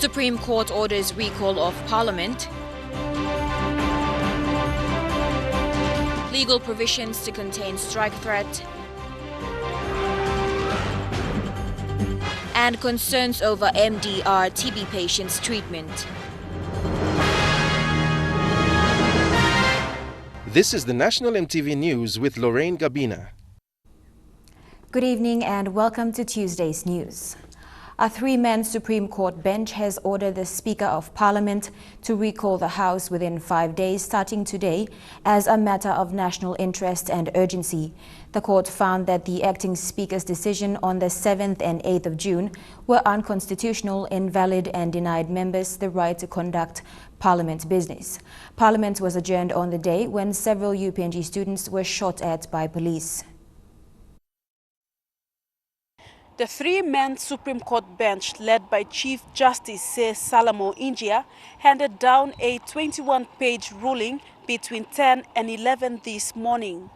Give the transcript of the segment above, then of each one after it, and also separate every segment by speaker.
Speaker 1: Supreme Court orders recall of Parliament. Legal provisions to contain strike threat. And concerns over MDR TB patients' treatment.
Speaker 2: This is the National MTV News with Lorraine Gabina.
Speaker 3: Good evening and welcome to Tuesday's news. A three-man Supreme Court bench has ordered the Speaker of Parliament to recall the House within 5 days starting today as a matter of national interest and urgency. The court found that the acting Speaker's decision on the 7th and 8th of June were unconstitutional, invalid and denied members the right to conduct Parliament business. Parliament was adjourned on the day when several UPNG students were shot at by police.
Speaker 4: The three-man Supreme Court bench led by Chief Justice Sir Salamo Injia handed down a 21-page ruling between 10 and 11 this morning.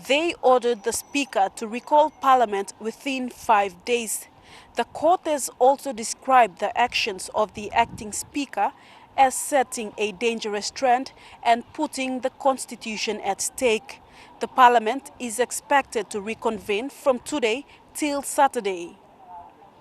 Speaker 4: They ordered the Speaker to recall Parliament within 5 days. The court has also described the actions of the acting Speaker as setting a dangerous trend and putting the Constitution at stake. The Parliament is expected to reconvene from today till Saturday.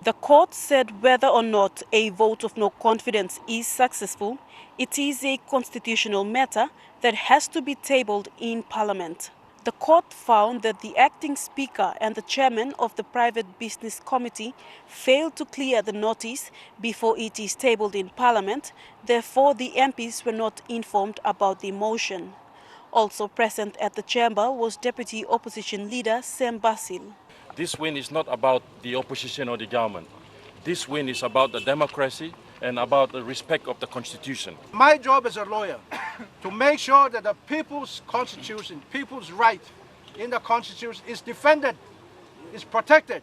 Speaker 4: The court said whether or not a vote of no confidence is successful, it is a constitutional matter that has to be tabled in Parliament. The court found that the acting Speaker and the chairman of the Private Business Committee failed to clear the notice before it is tabled in Parliament. Therefore, the MPs were not informed about the motion. Also present at the chamber was Deputy Opposition Leader Sam Basil.
Speaker 5: This win is not about the opposition or the government. This win is about the democracy and about the respect of the Constitution.
Speaker 6: My job as a lawyer to make sure that the people's Constitution, people's right in the Constitution is defended, is protected,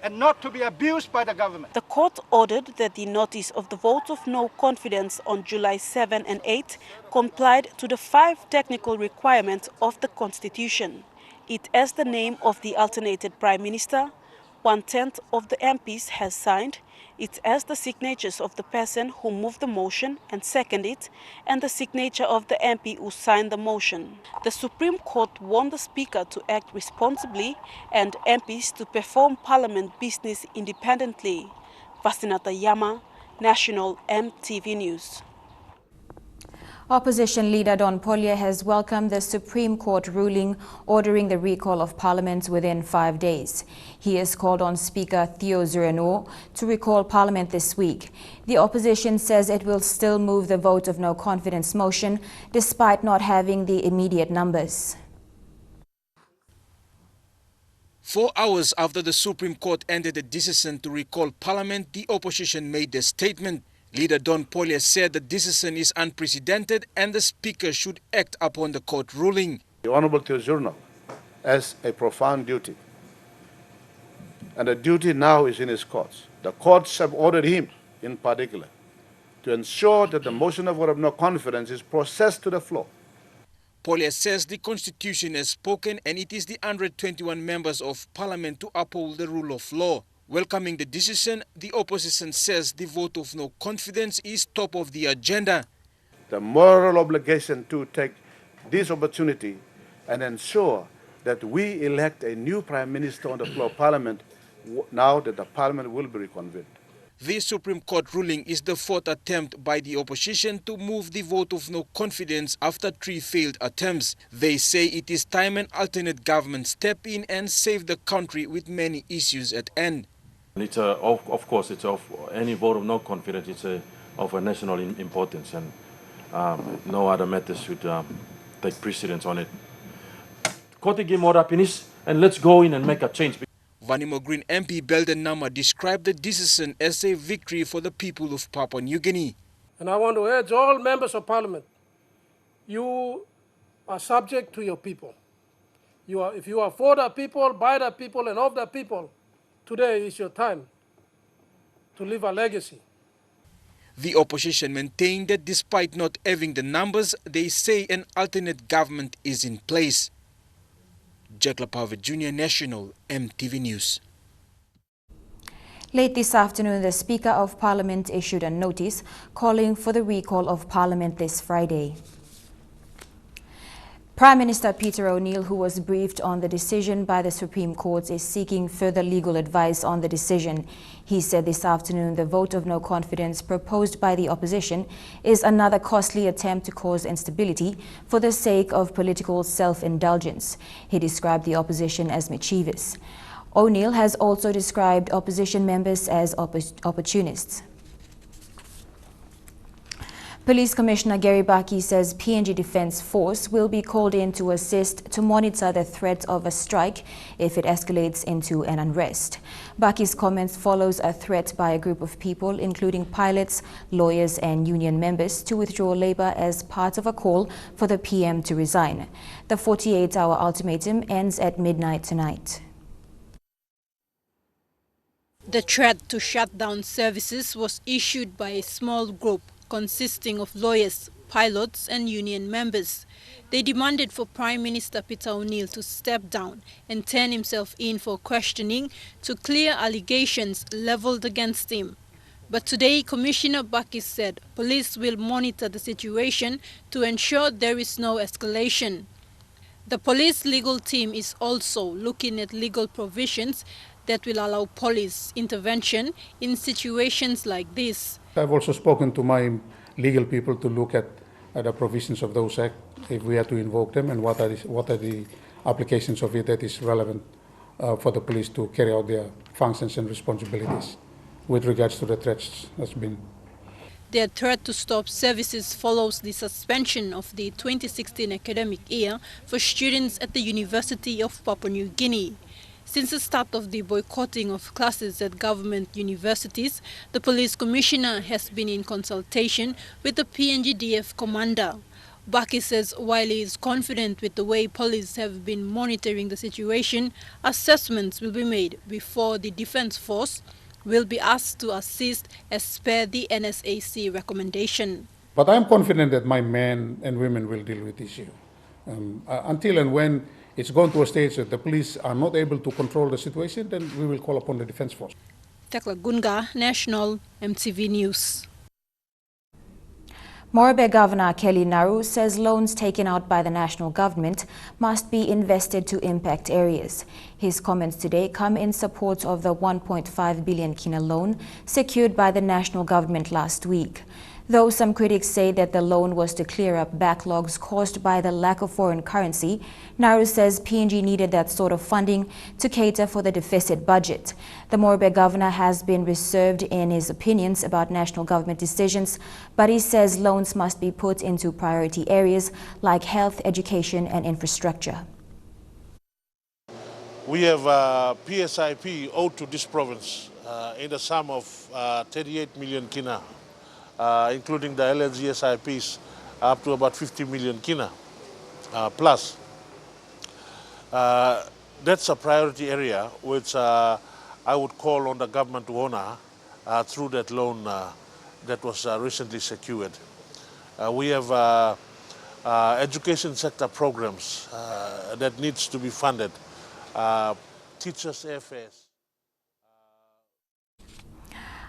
Speaker 6: and not to be abused by the government.
Speaker 4: The court ordered that the notice of the vote of no confidence on July 7 and 8 complied to the 5 technical requirements of the Constitution. It has the name of the alternated Prime Minister, 1/10 of the MPs has signed, it has the signatures of the person who moved the motion and seconded it, and the signature of the MP who signed the motion. The Supreme Court warned the Speaker to act responsibly and MPs to perform Parliament business independently. Vasinata Yama, National MTV News.
Speaker 3: Opposition leader Don Polya has welcomed the Supreme Court ruling ordering the recall of Parliament within 5 days. He has called on Speaker Theo Zurano to recall Parliament this week. The opposition says it will still move the vote of no confidence motion despite not having the immediate numbers.
Speaker 2: 4 hours after the Supreme Court ended the decision to recall Parliament, the opposition made a statement. Leader Don Polya said the decision is unprecedented and the Speaker should act upon the court ruling.
Speaker 7: The Honourable Theo Zurano has a profound duty, and the duty now is in his courts. The courts have ordered him, in particular, to ensure that the motion of vote of no confidence is processed to the floor.
Speaker 2: Polya says the Constitution has spoken and it is the 121 members of Parliament to uphold the rule of law. Welcoming the decision, the opposition says the vote of no confidence is top of the agenda.
Speaker 7: The moral obligation to take this opportunity and ensure that we elect a new Prime Minister on the floor of Parliament now that the Parliament will be reconvened.
Speaker 2: The Supreme Court ruling is the 4th attempt by the opposition to move the vote of no confidence after 3 failed attempts. They say it is time an alternate government step in and save the country with many issues at end.
Speaker 5: It's of course, it's of any vote of no confidence. It's of a national importance, and no other matters should take precedence on it. Court give more happiness, and let's go in and make a change.
Speaker 2: Vanimo Green MP Belden Nama described the decision as a victory for the people of Papua New Guinea.
Speaker 8: And I want to urge all members of Parliament, you are subject to your people. If you are for the people, by the people, and of the people, today is your time to leave a legacy.
Speaker 2: The opposition maintained that despite not having the numbers, they say an alternate government is in place. Jack Lapave Jr., National MTV News.
Speaker 3: Late this afternoon, the Speaker of Parliament issued a notice calling for the recall of Parliament this Friday. Prime Minister Peter O'Neill, who was briefed on the decision by the Supreme Court, is seeking further legal advice on the decision. He said this afternoon the vote of no confidence proposed by the opposition is another costly attempt to cause instability for the sake of political self-indulgence. He described the opposition as mischievous. O'Neill has also described opposition members as opportunists. Police Commissioner Gary Baki says PNG Defence Force will be called in to assist to monitor the threat of a strike if it escalates into an unrest. Baki's comments follows a threat by a group of people, including pilots, lawyers and union members, to withdraw labour as part of a call for the PM to resign. The 48-hour ultimatum ends at midnight tonight.
Speaker 9: The threat to shut down services was issued by a small group consisting of lawyers, pilots and union members. They demanded for Prime Minister Peter O'Neill to step down and turn himself in for questioning to clear allegations levelled against him. But today, Commissioner Baki said police will monitor the situation to ensure there is no escalation. The police legal team is also looking at legal provisions that will allow police intervention in situations like this.
Speaker 10: I've also spoken to my legal people to look at the provisions of those acts, if we have to invoke them, and what are the applications of it that is relevant for the police to carry out their functions and responsibilities with regards to the threats that's been.
Speaker 9: Their threat to stop services follows the suspension of the 2016 academic year for students at the University of Papua New Guinea. Since the start of the boycotting of classes at government universities, the police commissioner has been in consultation with the PNGDF commander. Baki says while he is confident with the way police have been monitoring the situation, assessments will be made before the Defence Force will be asked to assist as per the NSAC recommendation.
Speaker 10: But I'm confident that my men and women will deal with the issue. Until and when it's gone to a stage that the police are not able to control the situation, then we will call upon the Defence Force.
Speaker 9: Tekla Gunga, National MTV News.
Speaker 3: Morobe Governor Kelly Naru says loans taken out by the national government must be invested to impact areas. His comments today come in support of the 1.5 billion kina loan secured by the national government last week. Though some critics say that the loan was to clear up backlogs caused by the lack of foreign currency, Naru says PNG needed that sort of funding to cater for the deficit budget. The Morobe governor has been reserved in his opinions about national government decisions, but he says loans must be put into priority areas like health, education and infrastructure.
Speaker 11: We have PSIP owed to this province in the sum of 38 million kina. Including the LNGSIPs up to about 50 million kina plus. That's a priority area which I would call on the government to honor through that loan that was recently secured. We have education sector programs that needs to be funded, teachers' airfares.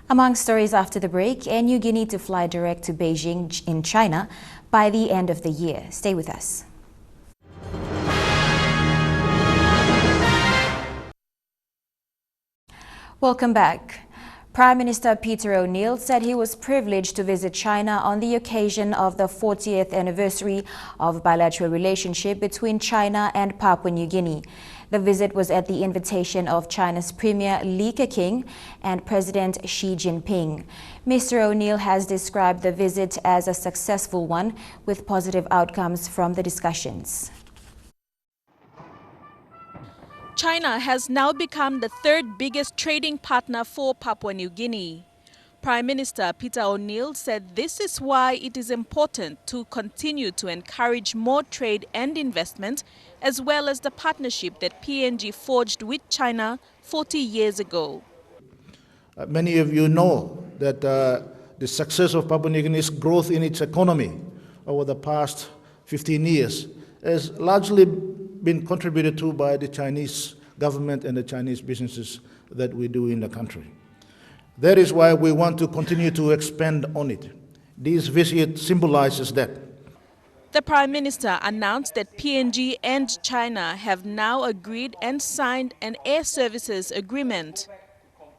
Speaker 3: Among stories after the break, Air New Guinea to fly direct to Beijing in China by the end of the year. Stay with us. Welcome back. Prime Minister Peter O'Neill said he was privileged to visit China on the occasion of the 40th anniversary of bilateral relationship between China and Papua New Guinea. The visit was at the invitation of China's Premier Li Keqiang and President Xi Jinping. Mr. O'Neill has described the visit as a successful one with positive outcomes from the discussions.
Speaker 12: China has now become the third biggest trading partner for Papua New Guinea. Prime Minister Peter O'Neill said this is why it is important to continue to encourage more trade and investment, as well as the partnership that PNG forged with China 40 years ago.
Speaker 13: Many of you know that the success of Papua New Guinea's growth in its economy over the past 15 years has largely been contributed to by the Chinese government and the Chinese businesses that we do in the country. That is why we want to continue to expand on it. This visit symbolizes that.
Speaker 12: The Prime Minister announced that PNG and China have now agreed and signed an air services agreement.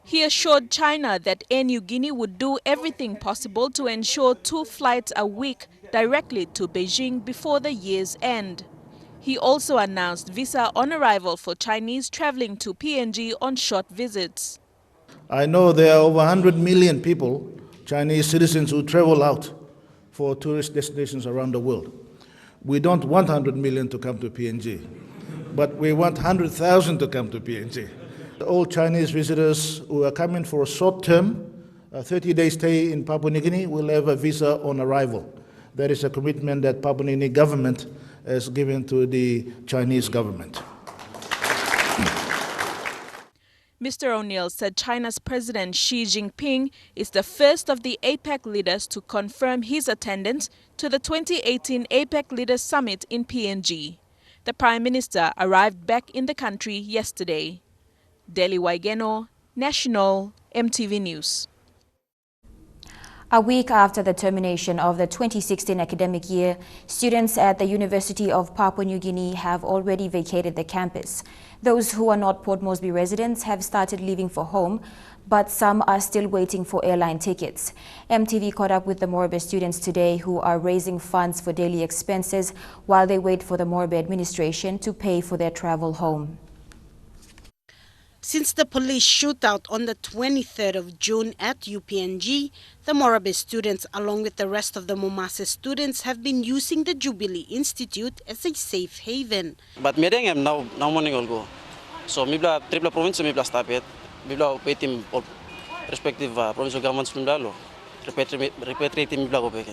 Speaker 12: He assured China that Air Niugini would do everything possible to ensure 2 flights a week directly to Beijing before the year's end. He also announced visa on arrival for Chinese traveling to PNG on short visits.
Speaker 13: I know there are over 100 million people, Chinese citizens, who travel out for tourist destinations around the world. We don't want 100 million to come to PNG, but we want 100,000 to come to PNG. All Chinese visitors who are coming for a short-term, 30-day stay in Papua New Guinea will have a visa on arrival. That is a commitment that Papua New Guinea government has given to the Chinese government.
Speaker 12: Mr. O'Neill said China's President Xi Jinping is the first of the APEC leaders to confirm his attendance to the 2018 APEC Leaders Summit in PNG. The Prime Minister arrived back in the country yesterday. Deli Waigeno, National, MTV News.
Speaker 3: A week after the termination of the 2016 academic year, students at the University of Papua New Guinea have already vacated the campus. Those who are not Port Moresby residents have started leaving for home, but some are still waiting for airline tickets. MTV caught up with the Morobe students today who are raising funds for daily expenses while they wait for the Morobe administration to pay for their travel home.
Speaker 14: Since the police shootout on the 23rd of June at UPNG, the Morobe students, along with the rest of the Momase students, have been using the Jubilee Institute as a safe haven.
Speaker 15: But meeting am now morning will go. So mibla triple province mibla stapet, mibla waiting respective provincial governments mibla lo repatriating mibla go back.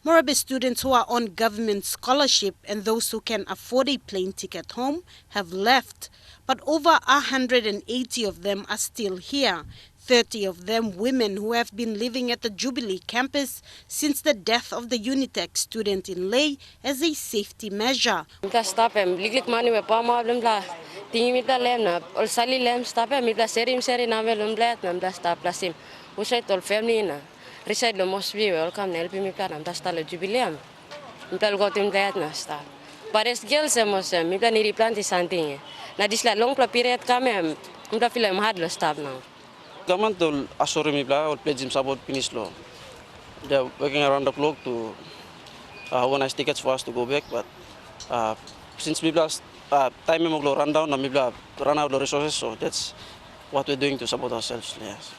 Speaker 14: Morobe students who are on government scholarship and those who can afford a plane ticket home have left, but over 180 of them are still here. 30 of them women who have been living at the Jubilee campus since the death of the Unitec student in Ley as a safety measure.
Speaker 16: Reside lo Mosby welcome na help me plan am stala jubileum. Impel go tim that na sta. Pares girls emos mi plan ni replant something. Na disla long period kame impla film hard lo stop now.
Speaker 15: Government will assure me or pledge him support finish law. They're working around the clock to organize tickets for us to go back, but since we time will run down and we run out of resources, so that's what we're doing to support ourselves. Yes.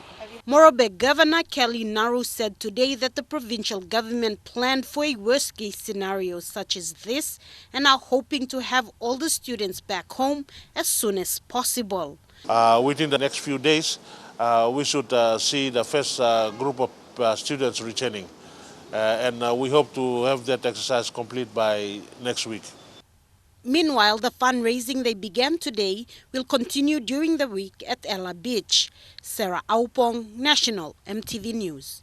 Speaker 14: Morobe Governor Kelly Naru said today that the provincial government planned for a worst-case scenario such as this and are hoping to have all the students back home as soon as possible.
Speaker 11: Within the next few days, we should see the first group of students returning. And we hope to have that exercise complete by next week.
Speaker 14: Meanwhile, the fundraising they began today will continue during the week at Ella Beach. Sarah Aupong, National, MTV News.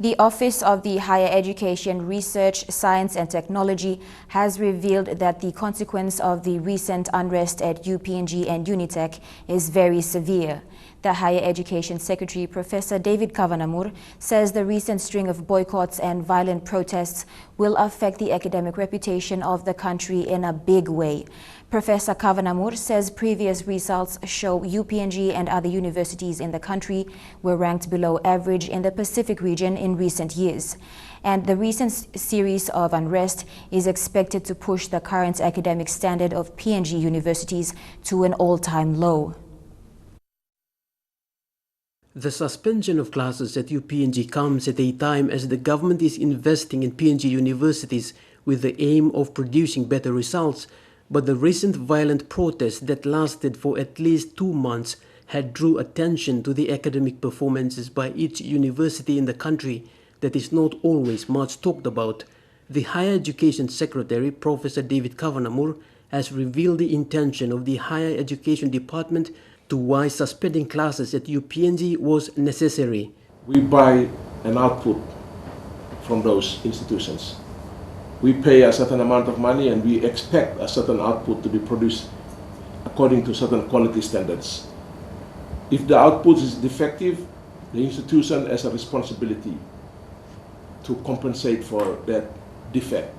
Speaker 3: The Office of the Higher Education, Research, Science and Technology has revealed that the consequence of the recent unrest at UPNG and Unitec is very severe. The Higher Education Secretary, Professor David Kavanamur, says the recent string of boycotts and violent protests will affect the academic reputation of the country in a big way. Professor Kavanamur says previous results show UPNG and other universities in the country were ranked below average in the Pacific region in recent years. And the recent series of unrest is expected to push the current academic standard of PNG universities to an all-time low.
Speaker 17: The suspension of classes at UPNG comes at a time as the government is investing in PNG universities with the aim of producing better results, but the recent violent protests that lasted for at least 2 months had drew attention to the academic performances by each university in the country that is not always much talked about. The Higher Education Secretary, Professor David Kavanamur, has revealed the intention of the Higher Education Department to why suspending classes at UPNG was necessary.
Speaker 18: We buy an output from those institutions. We pay a certain amount of money and we expect a certain output to be produced according to certain quality standards. If the output is defective, the institution has a responsibility to compensate for that defect.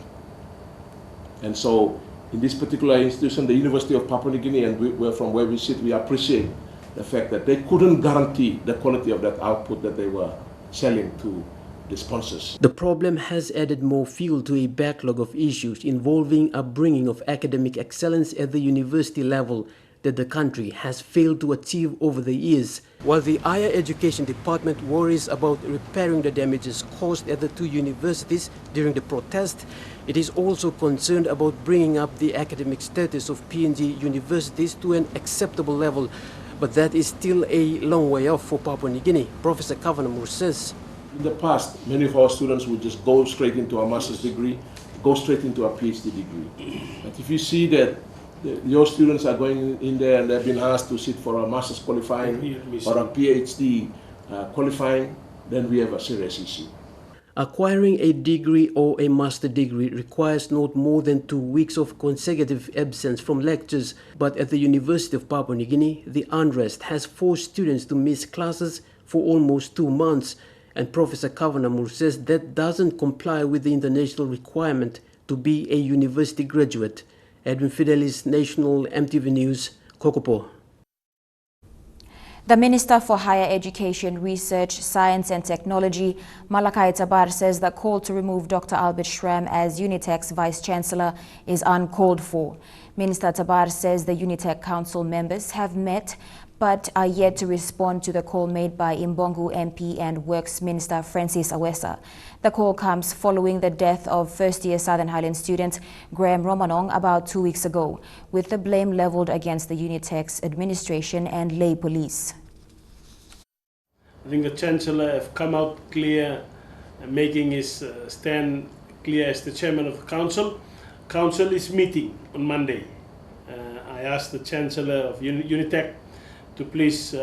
Speaker 18: And so in this particular institution, the University of Papua New Guinea, and from where we sit, we appreciate the fact that they couldn't guarantee the quality of that output that they were selling to the sponsors.
Speaker 17: The problem has added more fuel to a backlog of issues involving upbringing of academic excellence at the university level that the country has failed to achieve over the years. While the Higher Education Department worries about repairing the damages caused at the two universities during the protest, it is also concerned about bringing up the academic status of PNG universities to an acceptable level. But that is still a long way off for Papua New Guinea, Professor Kavanamur says.
Speaker 18: In the past, many of our students would just go straight into a master's degree, go straight into a PhD degree. But if you see that your students are going in there and they've been asked to sit for a master's qualifying or a PhD qualifying, then we have a serious issue.
Speaker 17: Acquiring a degree or a master degree requires not more than 2 weeks of consecutive absence from lectures, but at the University of Papua New Guinea, the unrest has forced students to miss classes for almost 2 months, and Professor Kavanamur says that doesn't comply with the international requirement to be a university graduate. Edwin Fidelis, National MTV News, Kokopo.
Speaker 3: The Minister for Higher Education, Research, Science and Technology, Malakai Tabar, says the call to remove Dr. Albert Schramm as UNITEC's Vice-Chancellor is uncalled for. Minister Tabar says the UNITEC Council members have met but are yet to respond to the call made by Imbongu MP and Works Minister Francis Awesa. The call comes following the death of first-year Southern Highland student Graham Romanong about 2 weeks ago, with the blame leveled against the UNITEC's administration and lay police.
Speaker 19: I think the Chancellor have come out clear, making his stand clear as the Chairman of the Council. Council is meeting on Monday. I asked the Chancellor of UNITEC to please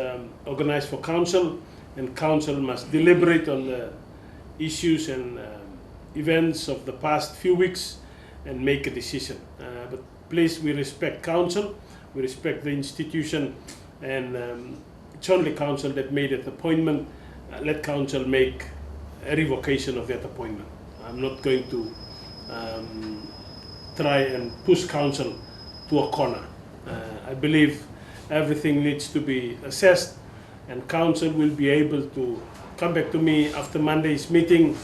Speaker 19: organize for Council, and Council must deliberate on the issues and events of the past few weeks and make a decision. But please, we respect Council, we respect the institution, and it's only Council that made that appointment. Let Council make a revocation of that appointment. I'm not going to try and push Council to a corner. I believe everything needs to be assessed, and Council will be able to come back to me after Monday's meeting,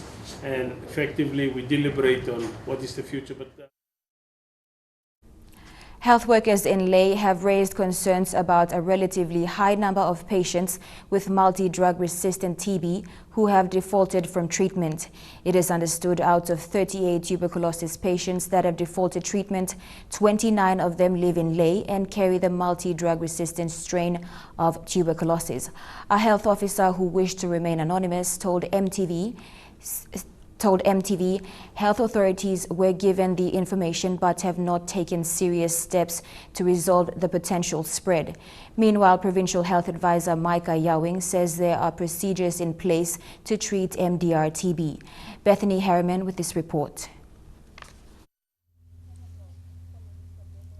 Speaker 19: and effectively we deliberate on what is the future.
Speaker 3: Health workers in Ley have raised concerns about a relatively high number of patients with multi-drug resistant TB who have defaulted from treatment. It is understood out of 38 tuberculosis patients that have defaulted treatment, 29 of them live in Ley and carry the multi-drug resistant strain of tuberculosis. A health officer who wished to remain anonymous told MTV health authorities were given the information but have not taken serious steps to resolve the potential spread. Meanwhile, Provincial Health Advisor Micah Yawing says there are procedures in place to treat MDR TB. Bethany Harriman with this report.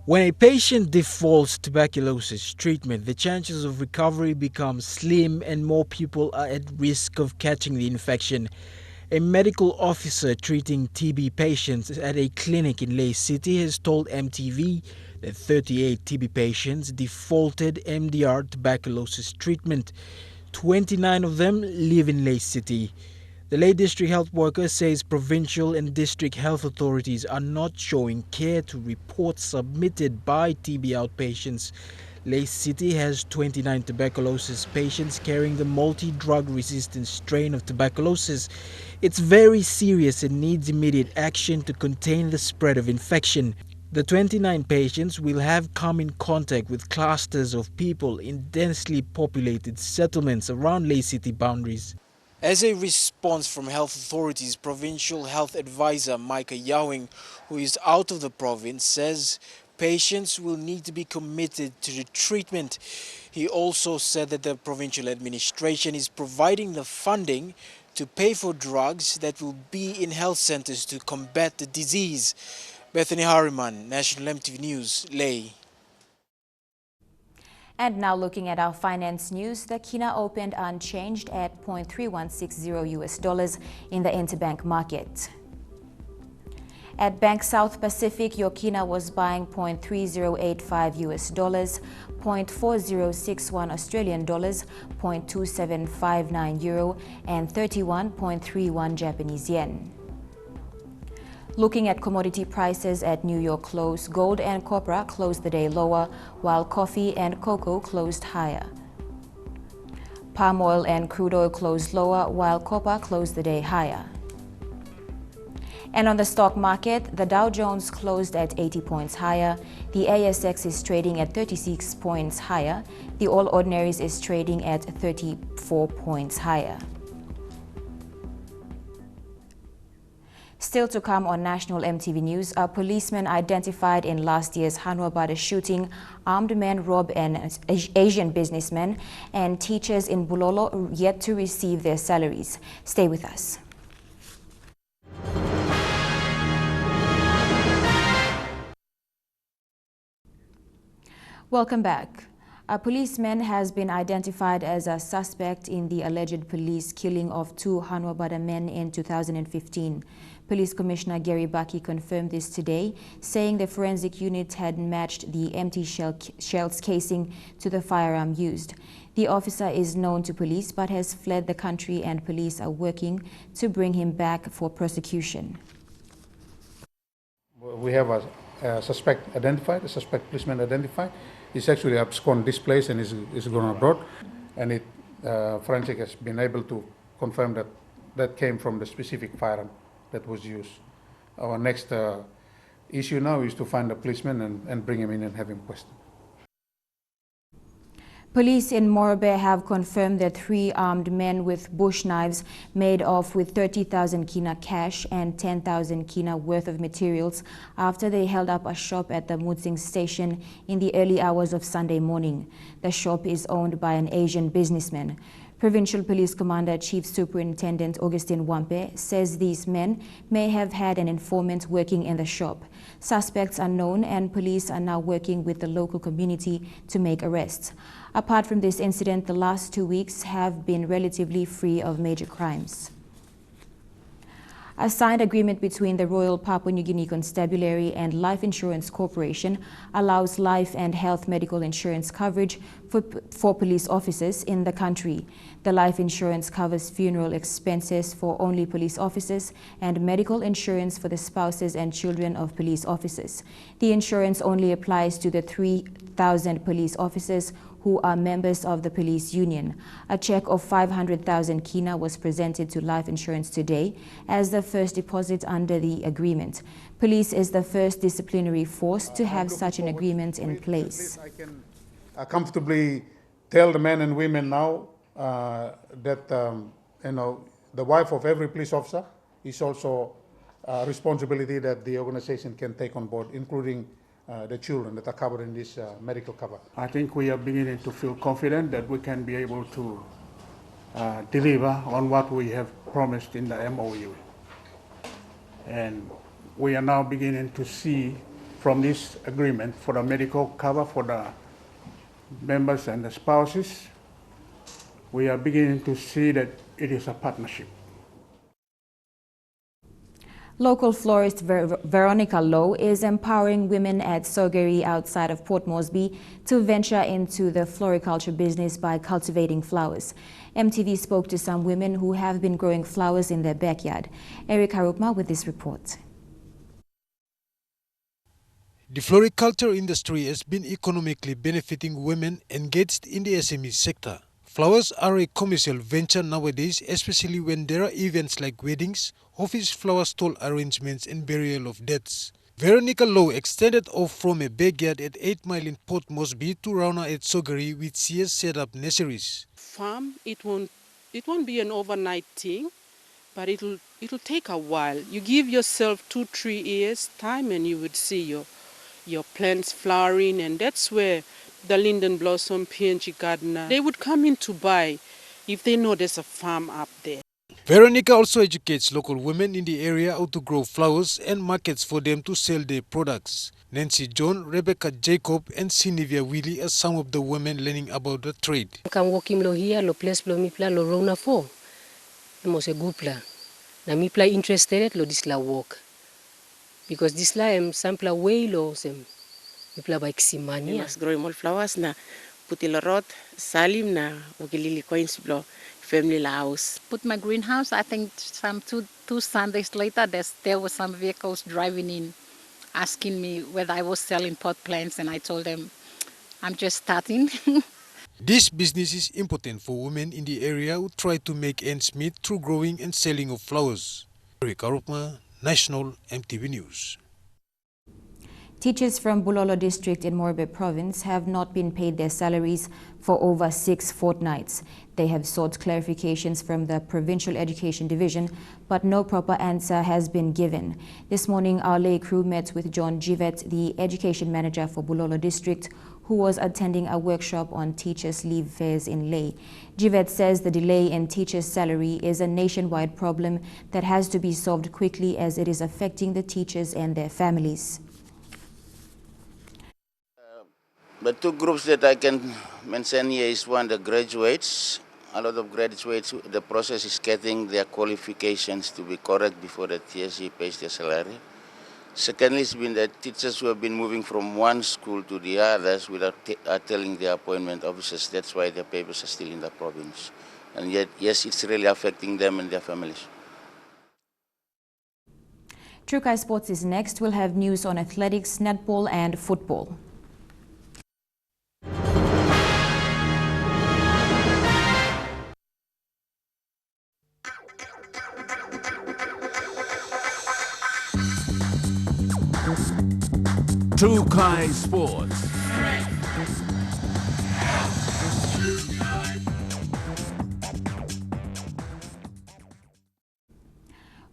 Speaker 20: When a patient defaults tuberculosis treatment, the chances of recovery become slim and more people are at risk of catching the infection. A medical officer treating TB patients at a clinic in Ley City has told MTV that 38 TB patients defaulted MDR tuberculosis treatment. 29 of them live in Ley City. The Ley District Health Worker says provincial and district health authorities are not showing care to reports submitted by TB outpatients. Ley City has 29 tuberculosis patients carrying the multi-drug resistant strain of tuberculosis. It's very serious and needs immediate action to contain the spread of infection. The 29 patients will have come in contact with clusters of people in densely populated settlements around Ley City boundaries. As a response from health authorities, Provincial Health Advisor Micah Yawing, who is out of the province, says patients will need to be committed to the treatment. He also said that the provincial administration is providing the funding to pay for drugs that will be in health centers to combat the disease. Bethany Harriman, National MTV News, Ley.
Speaker 3: And now looking at our finance news, the kina opened unchanged at $0.3160 in the interbank market. At Bank South Pacific, your kina was buying $0.3085, $0.4061 Australian dollars, $0.2759 euro, and 31.31 Japanese yen. Looking at commodity prices at New York close, gold and copper closed the day lower, while coffee and cocoa closed higher. Palm oil and crude oil closed lower, while copper closed the day higher. And on the stock market, the Dow Jones closed at 80 points higher, the ASX is trading at 36 points higher, the All Ordinaries is trading at 34 points higher. Still to come on National MTV News, a policeman identified in last year's Hanwabada shooting, armed men rob an Asian businessman, and teachers in Bulolo yet to receive their salaries. Stay with us. Welcome back. A policeman has been identified as a suspect in the alleged police killing of two Hanwabada men in 2015. Police Commissioner Gary Baki confirmed this today, saying the forensic unit had matched the empty shell's casing to the firearm used. The officer is known to police but has fled the country, and police are working to bring him back for prosecution.
Speaker 10: We have a suspect identified, a suspect policeman identified. He's actually absconded this place and is gone abroad. And forensic has been able to confirm that that came from the specific firearm that was used. Our next issue now is to find the policeman and bring him in and have him questioned.
Speaker 3: Police in Morobe have confirmed that 3 armed men with bush knives made off with 30,000 kina cash and 10,000 kina worth of materials after they held up a shop at the Mutsing station in the early hours of Sunday morning. The shop is owned by an Asian businessman. Provincial Police Commander Chief Superintendent Augustine Wampe says these men may have had an informant working in the shop. Suspects are known and police are now working with the local community to make arrests. Apart from this incident, the last 2 weeks have been relatively free of major crimes. A signed agreement between the Royal Papua New Guinea Constabulary and Life Insurance Corporation allows life and health medical insurance coverage for police officers in the country. The life insurance covers funeral expenses for only police officers and medical insurance for the spouses and children of police officers. The insurance only applies to the 3,000 police officers who are members of the police union. A check of 500,000 kina was presented to life insurance today as the first deposit under the agreement. Police is the first disciplinary force to have such an agreement in place.
Speaker 10: I can comfortably tell the men and women now that the wife of every police officer is also a responsibility that the organization can take on board, including the children that are covered in this medical cover.
Speaker 21: I think we are beginning to feel confident that we can be able to deliver on what we have promised in the MOU. And we are now beginning to see from this agreement for the medical cover for the members and the spouses, we are beginning to see that it is a partnership.
Speaker 3: Local florist Veronica Lowe is empowering women at Sogeri outside of Port Moresby to venture into the floriculture business by cultivating flowers. MTV spoke to some women who have been growing flowers in their backyard. Eric Harukma with this report.
Speaker 20: The floriculture industry has been economically benefiting women engaged in the SME sector. Flowers are a commercial venture nowadays, especially when there are events like weddings, office flower stall arrangements and burial of deaths. Veronica Lowe extended off from a backyard at 8 Mile in Port Moresby to Rauna at Sogeri, which she has set up nurseries.
Speaker 4: Farm, it won't be an overnight thing, but it'll take a while. You give yourself 2-3 years time and you would see your plants flowering, and that's where the linden blossom, PNG gardener, they would come in to buy if they know there's a farm up there.
Speaker 20: Veronica also educates local women in the area how to grow flowers and markets for them to sell their products. Nancy John, Rebecca Jacob and Sinivia Willie are some of the women learning about the trade.
Speaker 1: Kan wokim lo here lo place lo mipla lo rona fo. Mo se gupla. Na mipla interested lo disla work. Because disla em sampla way lo sem mipla ba
Speaker 22: We must grow more flowers na putilorot salim na wakilili coins blo family la house.
Speaker 23: Put my greenhouse, I think two Sundays later there were some vehicles driving in asking me whether I was selling pot plants, and I told them I'm just starting.
Speaker 20: This business is important for women in the area who try to make ends meet through growing and selling of flowers. Eric Arupma, National MTV News.
Speaker 3: Teachers from Bulolo district in Morbe province have not been paid their salaries for over 6 fortnights. They have sought clarifications from the Provincial Education Division, but no proper answer has been given. This morning, our lay crew met with John Jivet, the education manager for Bulolo district, who was attending a workshop on teachers' leave fares in Lay. Jivet says the delay in teachers' salary is a nationwide problem that has to be solved quickly as it is affecting the teachers and their families.
Speaker 24: The two groups that I can mention here is one, the graduates. A lot of graduates, the process is getting their qualifications to be correct before the TSC pays their salary. Secondly, it's been the teachers who have been moving from one school to the others without telling the appointment officers. That's why their papers are still in the province. And yet, yes, it's really affecting them and their families.
Speaker 3: Trukai Sports is next. We'll have news on athletics, netball and football.
Speaker 25: Trukai Sports.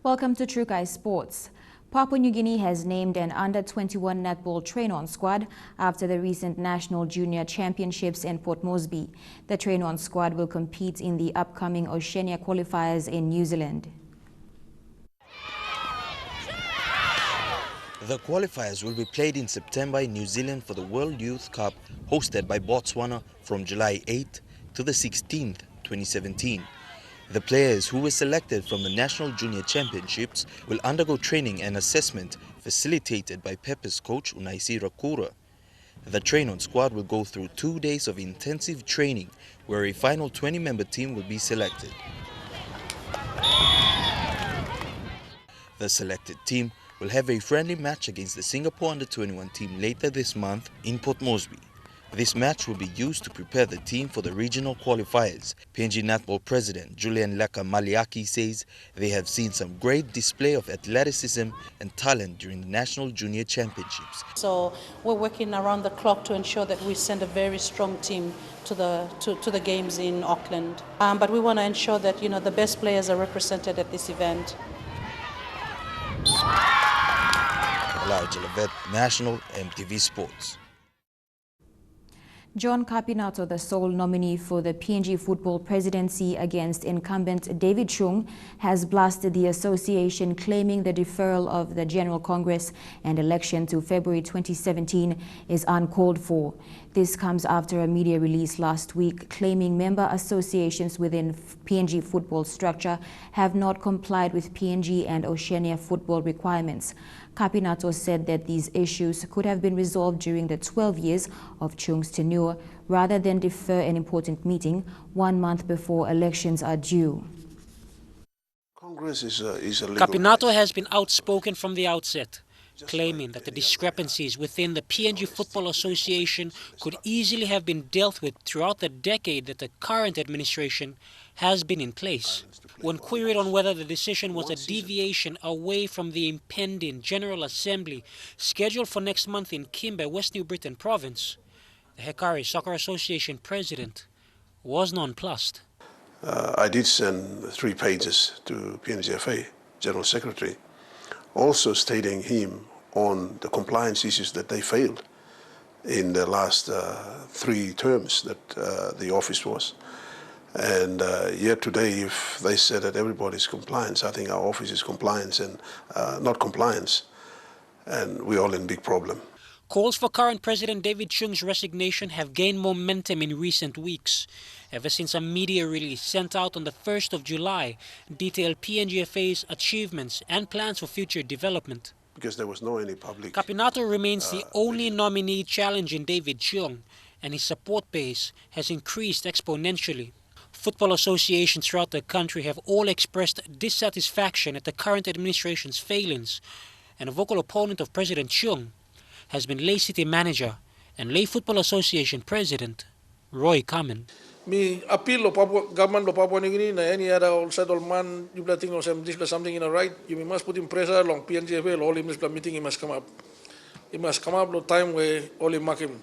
Speaker 3: Welcome to Trukai Sports. Papua New Guinea has named an under-21 netball train-on squad after the recent National Junior Championships in Port Moresby. The train-on squad will compete in the upcoming Oceania qualifiers in New Zealand.
Speaker 26: The qualifiers will be played in September in New Zealand for the World Youth Cup hosted by Botswana from July 8th to the 16th, 2017. The players who were selected from the National Junior Championships will undergo training and assessment facilitated by Pepper's coach Unaisi Rakura. The train-on squad will go through 2 days of intensive training where a final 20-member team will be selected. The selected team will have a friendly match against the Singapore Under-21 team later this month in Port Moresby. This match will be used to prepare the team for the regional qualifiers. PNG Netball President Julian Leka Maliaki says they have seen some great display of athleticism and talent during the National Junior Championships.
Speaker 27: So we're working around the clock to ensure that we send a very strong team to the games in Auckland. But we want to ensure that the best players are represented at this event.
Speaker 26: Elijah Levet, National MTV Sports.
Speaker 3: John Capinato, the sole nominee for the PNG football presidency against incumbent David Chung, has blasted the association, claiming the deferral of the General Congress and election to February 2017 is uncalled for. This comes after a media release last week claiming member associations within PNG football structure have not complied with PNG and Oceania football requirements. Capinato said that these issues could have been resolved during the 12 years of Chung's tenure rather than defer an important meeting 1 month before elections are due.
Speaker 28: Congress is a legal
Speaker 29: Capinato has been outspoken from the outset, claiming that the discrepancies within the PNG Football Association could easily have been dealt with throughout the decade that the current administration has been in place. When queried on whether the decision was a deviation away from the impending General Assembly scheduled for next month in Kimbe, West New Britain Province, the Hekari Soccer Association president was nonplussed.
Speaker 28: I did send 3 pages to PNGFA General Secretary, also stating him on the compliance issues that they failed in the last 3 terms that the office was. And yet today, if they said that everybody's compliance, I think our office is compliance and not compliance, and we're all in big problem.
Speaker 29: Calls for current President David Chung's resignation have gained momentum in recent weeks, ever since a media release sent out on the 1st of July detailed PNGFA's achievements and plans for future development.
Speaker 28: Because there was no any public...
Speaker 29: Kapinato remains the only nominee challenging David Chung, and his support base has increased exponentially. Football associations throughout the country have all expressed dissatisfaction at the current administration's failings, and a vocal opponent of President Chung has been Lay City Manager and Lay Football Association President Roy Kamen.
Speaker 2: Me appeal lo government lo Papua New Guinea na any other settled man you think no something in the right you must put in pressure long PNGFA all in this meeting he must come up. He must come up no time where all in mark him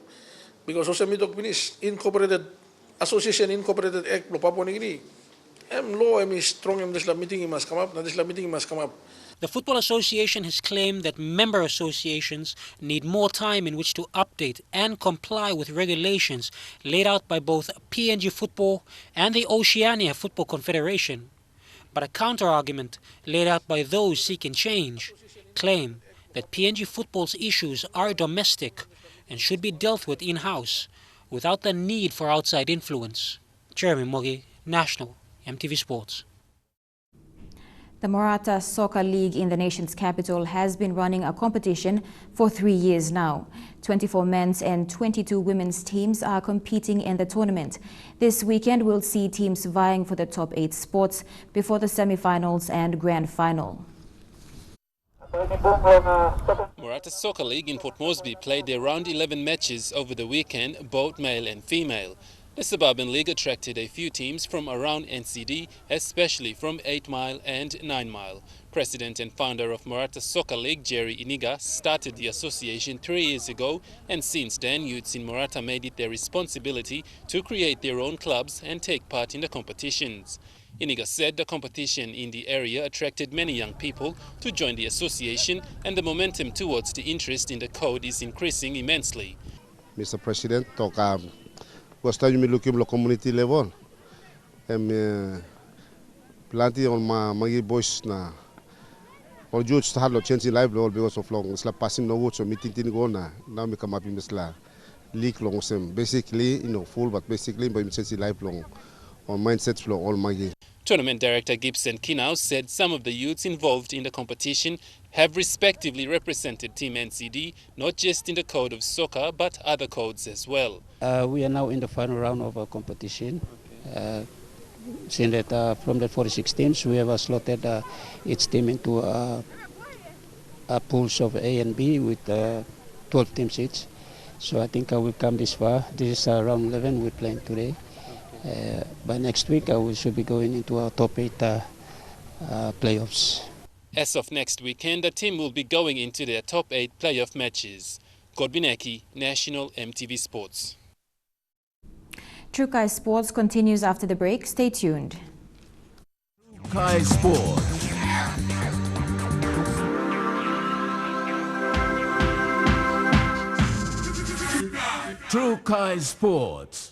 Speaker 2: because also me talk finish incorporated association incorporated act lo Papua New Guinea. Law is strong in this meeting he must come up. Na this meeting he must come up.
Speaker 29: The Football Association has claimed that member associations need more time in which to update and comply with regulations laid out by both PNG Football and the Oceania Football Confederation. But a counter-argument laid out by those seeking change claim that PNG Football's issues are domestic and should be dealt with in-house without the need for outside influence. Jeremy Mogi, National, MTV Sports.
Speaker 3: The Morata Soccer League in the nation's capital has been running a competition for 3 years now. 24 men's and 22 women's teams are competing in the tournament. This weekend will see teams vying for the top 8 spots before the semi-finals and grand final.
Speaker 5: Morata Soccer League in Port Moresby played their round 11 matches over the weekend, both male and female. The Suburban League attracted a few teams from around NCD, especially from 8 Mile and 9 Mile. President and founder of Morata Soccer League, Jerry Iniga, started the association 3 years ago, and since then youths in Morata made it their responsibility to create their own clubs and take part in the competitions. Iniga said the competition in the area attracted many young people to join the association, and the momentum towards the interest in the code is increasing immensely.
Speaker 6: Mr. President, gosta de me looking lo community level. Plenty on my magi boys na. All youths start lo change in life lo because of long. Isla passing no words so meeting tin go na. Now me come up in isla leak long sem. Basically, full but basically by change in life long. On mindset flow all magi.
Speaker 5: Tournament director Gibson Kinau said some of the youths involved in the competition have respectively represented Team NCD, not just in the code of soccer, but other codes as well.
Speaker 7: We are now in the final round of our competition. Seeing that from the 46 teams, we have slotted each team into pools of A and B with 12 teams each. So I think we've come this far. This is round 11 we're playing today. By next week, we should be going into our top 8 playoffs.
Speaker 5: As of next weekend, the team will be going into their top 8 playoff matches. Godbineki, National MTV Sports.
Speaker 3: True Kai Sports continues after the break. Stay tuned.
Speaker 25: Kai Sports. True Kai Sports.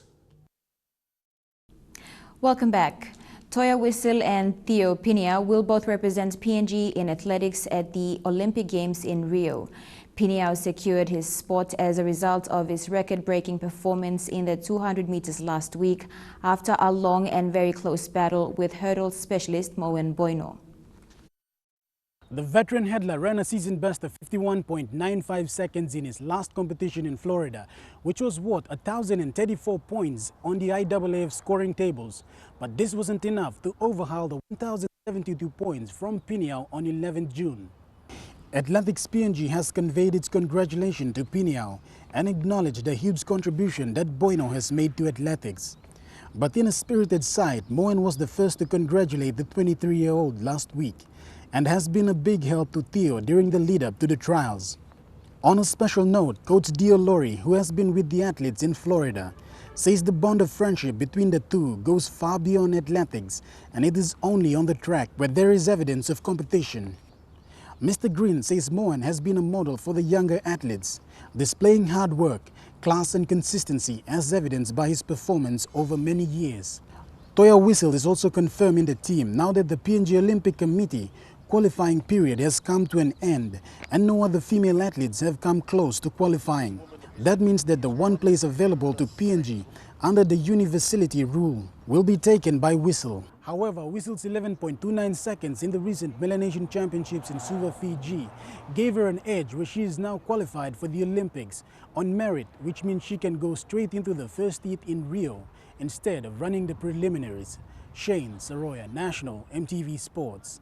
Speaker 3: Welcome back. Toya Whistle and Theo Pinia will both represent PNG in athletics at the Olympic Games in Rio. Pinia secured his spot as a result of his record-breaking performance in the 200 meters last week after a long and very close battle with hurdle specialist Moen Boino.
Speaker 8: The veteran hurdler ran a season best of 51.95 seconds in his last competition in Florida, which was worth 1,034 points on the IAAF scoring tables. But this wasn't enough to overhaul the 1,072 points from Pinia on 11 June. Athletics PNG has conveyed its congratulations to Pinia and acknowledged the huge contribution that Boino has made to athletics. But in a spirited side, Moen was the first to congratulate the 23-year-old last week, and has been a big help to Theo during the lead-up to the trials. On a special note, Coach Dio Lori, who has been with the athletes in Florida, says the bond of friendship between the two goes far beyond athletics, and it is only on the track where there is evidence of competition. Mr. Green says Moen has been a model for the younger athletes, displaying hard work, class and consistency as evidenced by his performance over many years. Toya Whistle is also confirming the team now that the PNG Olympic Committee qualifying period has come to an end and no other female athletes have come close to qualifying. That means that the one place available to PNG under the universality rule will be taken by Whistle. However, Whistle's 11.29 seconds in the recent Melanesian Championships in Suva, Fiji gave her an edge where she is now qualified for the Olympics on merit, which means she can go straight into the first heat in Rio instead of running the preliminaries. Shane Saroya, National MTV Sports.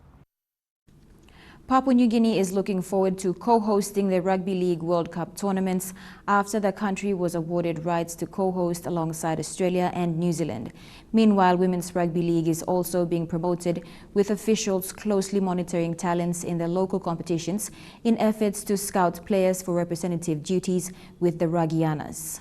Speaker 3: Papua New Guinea is looking forward to co-hosting the Rugby League World Cup tournaments after the country was awarded rights to co-host alongside Australia and New Zealand. Meanwhile, Women's Rugby League is also being promoted, with officials closely monitoring talents in the local competitions in efforts to scout players for representative duties with the Ragianas.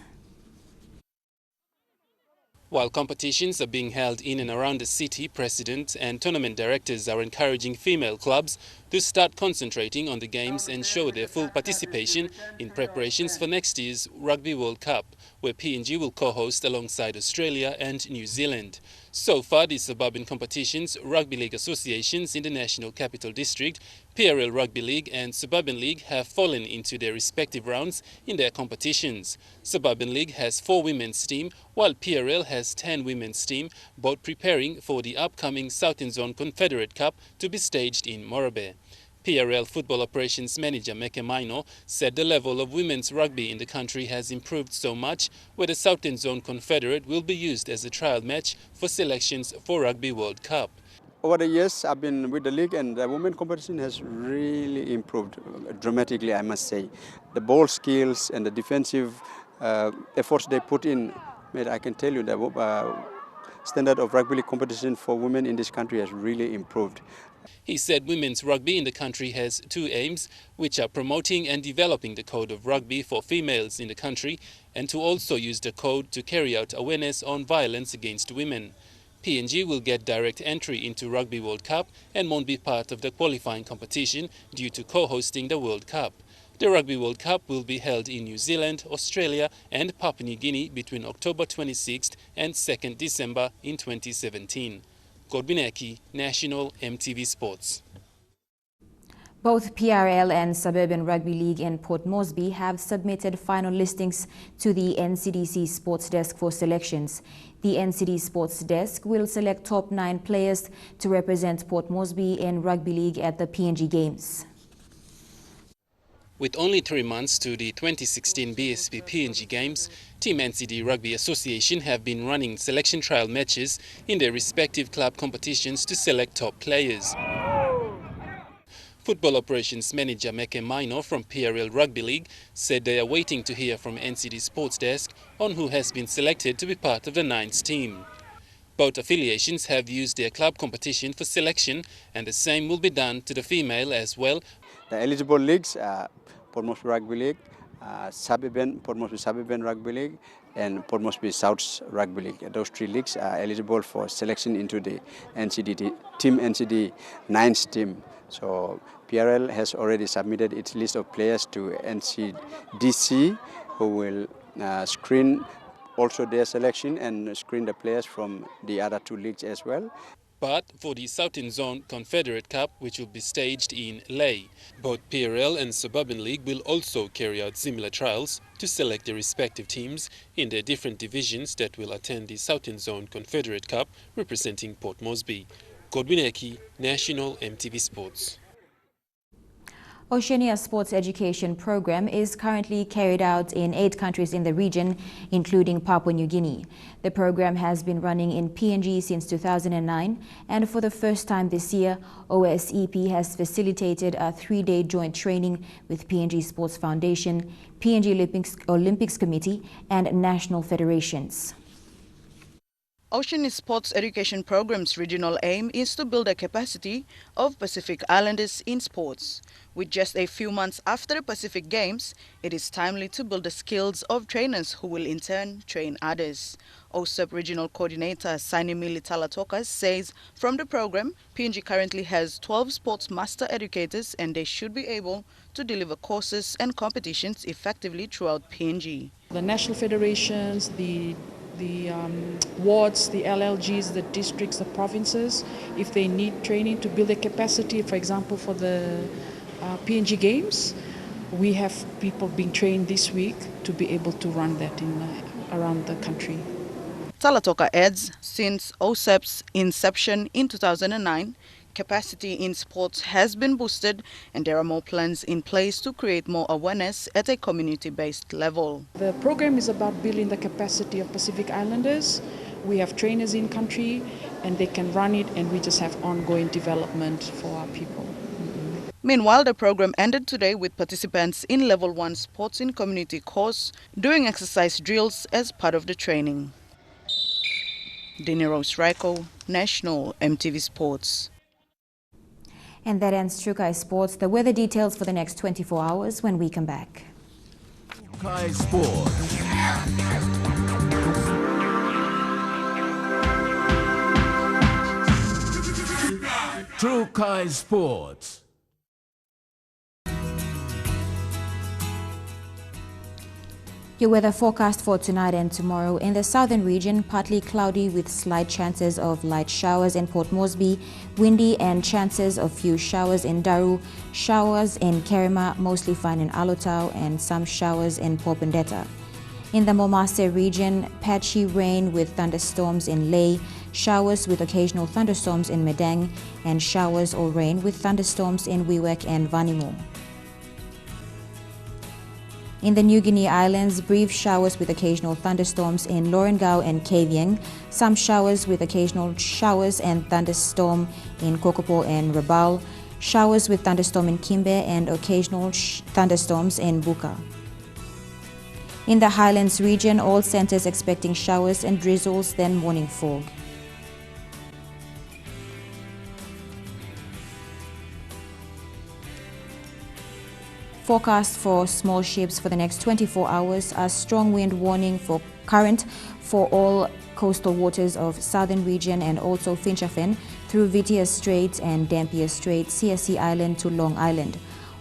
Speaker 5: While competitions are being held in and around the city, president and tournament directors are encouraging female clubs to start concentrating on the games and show their full participation in preparations for next year's Rugby World Cup, where PNG will co-host alongside Australia and New Zealand. So far, the suburban competitions, Rugby League associations in the National Capital District, PRL Rugby League and Suburban League have fallen into their respective rounds in their competitions. Suburban League has 4 women's team, while PRL has 10 women's team, both preparing for the upcoming Southern Zone Confederate Cup to be staged in Morobe. PRL Football Operations Manager Meke Maino said the level of women's rugby in the country has improved so much, where the Southern Zone Confederate will be used as a trial match for selections for Rugby World Cup.
Speaker 9: Over the years, I've been with the league, and the women competition has really improved dramatically, I must say. The ball skills and the defensive efforts they put in, I can tell you the standard of rugby league competition for women in this country has really improved.
Speaker 5: He said women's rugby in the country has 2 aims, which are promoting and developing the code of rugby for females in the country, and to also use the code to carry out awareness on violence against women. PNG will get direct entry into Rugby World Cup and won't be part of the qualifying competition due to co-hosting the World Cup. The Rugby World Cup will be held in New Zealand, Australia and Papua New Guinea between October 26th and 2nd December in 2017. Godbineki, National MTV Sports.
Speaker 3: Both PRL and Suburban Rugby League in Port Moresby have submitted final listings to the NCDC Sports Desk for selections. The NCD Sports Desk will select top 9 players to represent Port Moresby in Rugby League at the PNG Games.
Speaker 5: With only 3 months to the 2016 BSP PNG Games, Team NCD Rugby Association have been running selection trial matches in their respective club competitions to select top players. Football Operations Manager Meke Maino from PRL Rugby League said they are waiting to hear from NCD Sports Desk on who has been selected to be part of the 9th team. Both affiliations have used their club competition for selection, and the same will be done to the female as well.
Speaker 9: The eligible leagues are Port Moresby Rugby League, Port Moresby Suburban Rugby League, and Port Moresby South Rugby League. Those 3 leagues are eligible for selection into the NCD 9th team. So PRL has already submitted its list of players to NCDC, who will screen also their selection and screen the players from the other 2 leagues as well.
Speaker 5: But for the Southern Zone Confederate Cup, which will be staged in Lae, both PRL and Suburban League will also carry out similar trials to select the respective teams in their different divisions that will attend the Southern Zone Confederate Cup representing Port Moresby. Godbineki, National MTV Sports.
Speaker 3: Oceania Sports Education Program is currently carried out in 8 countries in the region, including Papua New Guinea. The program has been running in PNG since 2009, and for the first time this year, OSEP has facilitated a 3-day joint training with PNG Sports Foundation, PNG Olympics Committee, and national federations.
Speaker 11: Oceania Sports Education Program's regional aim is to build the capacity of Pacific Islanders in sports. With just a few months after the Pacific Games, it is timely to build the skills of trainers who will in turn train others. OSEP Regional Coordinator Sainimili Talatokas says from the program, PNG currently has 12 sports master educators and they should be able to deliver courses and competitions effectively throughout PNG.
Speaker 12: The national federations, the
Speaker 10: the wards, the LLGs, the districts, the provinces, if they need training to build a capacity, for example, for the PNG Games, we have people being trained this week to be able to run that around the country.
Speaker 11: Talatoka adds, since OSEP's inception in 2009, capacity in sports has been boosted and there are more plans in place to create more awareness at a community-based level.
Speaker 10: The program is about building the capacity of Pacific Islanders. We have trainers in country and they can run it, and we just have ongoing development for our people.
Speaker 11: Meanwhile, the program ended today with participants in Level 1 Sports in Community course doing exercise drills as part of the training. Dinero Sraiko, National MTV Sports.
Speaker 3: And that ends True Kai Sports. The weather details for the next 24 hours when we come back.
Speaker 25: Kai Sports. True Kai Sports.
Speaker 3: Your weather forecast for tonight and tomorrow. In the southern region, partly cloudy with slight chances of light showers in Port Moresby, windy and chances of few showers in Daru, showers in Kerema, mostly fine in Alotau, and some showers in Popondetta. In the Momase region, patchy rain with thunderstorms in Ley, showers with occasional thunderstorms in Medang, and showers or rain with thunderstorms in Wewak and Vanimo. In the New Guinea Islands, brief showers with occasional thunderstorms in Lorengau and Kavieng, some showers with occasional showers and thunderstorm in Kokopo and Rabaul, showers with thunderstorm in Kimbe and occasional thunderstorms in Buka. In the Highlands region, all centers expecting showers and drizzles, then morning fog. Forecast for small ships for the next 24 hours, a strong wind warning for current for all coastal waters of southern region and also Finchafen through Vitia Strait and Dampier Strait, CSC Island to Long Island.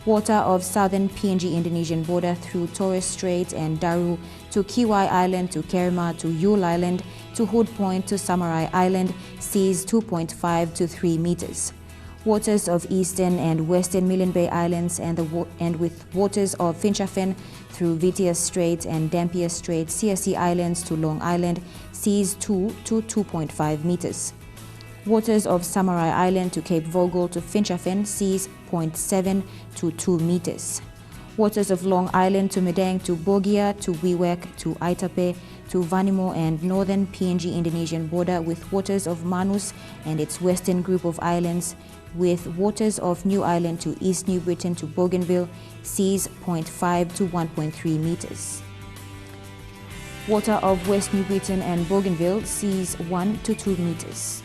Speaker 3: Water of southern PNG Indonesian border through Torres Strait and Daru to Kiwai Island to Kerema to Yule Island to Hood Point to Samarai Island, seas 2.5 to 3 meters. Waters of eastern and western Milne Bay Islands and with waters of Finchafen through Vitia Strait and Dampier Strait, CSC Islands to Long Island, seas 2 to 2.5 meters. Waters of Samarai Island to Cape Vogel to Finchafen, seas 0.7 to 2 meters. Waters of Long Island to Medang to Bogia to Wewak to Aitape to Vanimo and northern PNG Indonesian border with waters of Manus and its western group of islands, with waters of New Island to East New Britain to Bougainville, seas 0.5 to 1.3 meters. Water of West New Britain and Bougainville, seas 1 to 2 meters.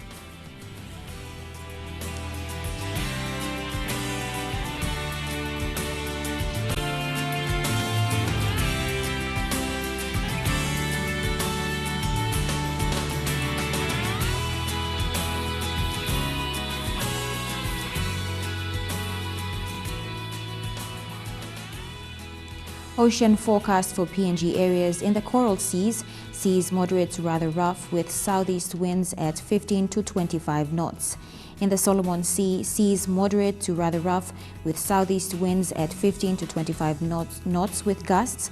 Speaker 3: Ocean forecast for PNG areas. In the Coral Seas, seas moderate to rather rough with southeast winds at 15 to 25 knots. In the Solomon Sea, seas moderate to rather rough with southeast winds at 15 to 25 knots with gusts.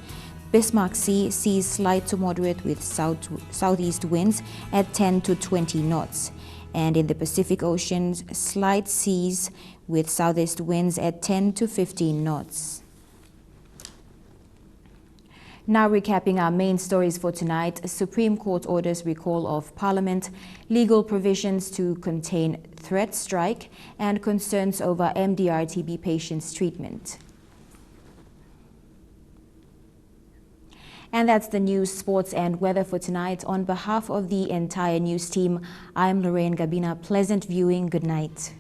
Speaker 3: Bismarck Sea, seas slight to moderate with southeast winds at 10 to 20 knots. And in the Pacific Ocean, slight seas with southeast winds at 10 to 15 knots. Now recapping our main stories for tonight. Supreme Court orders recall of Parliament, legal provisions to contain threat strike, and concerns over MDR TB patients' treatment. And that's the news, sports and weather for tonight. On behalf of the entire news team, I'm Lorraine Gabina. Pleasant viewing. Good night.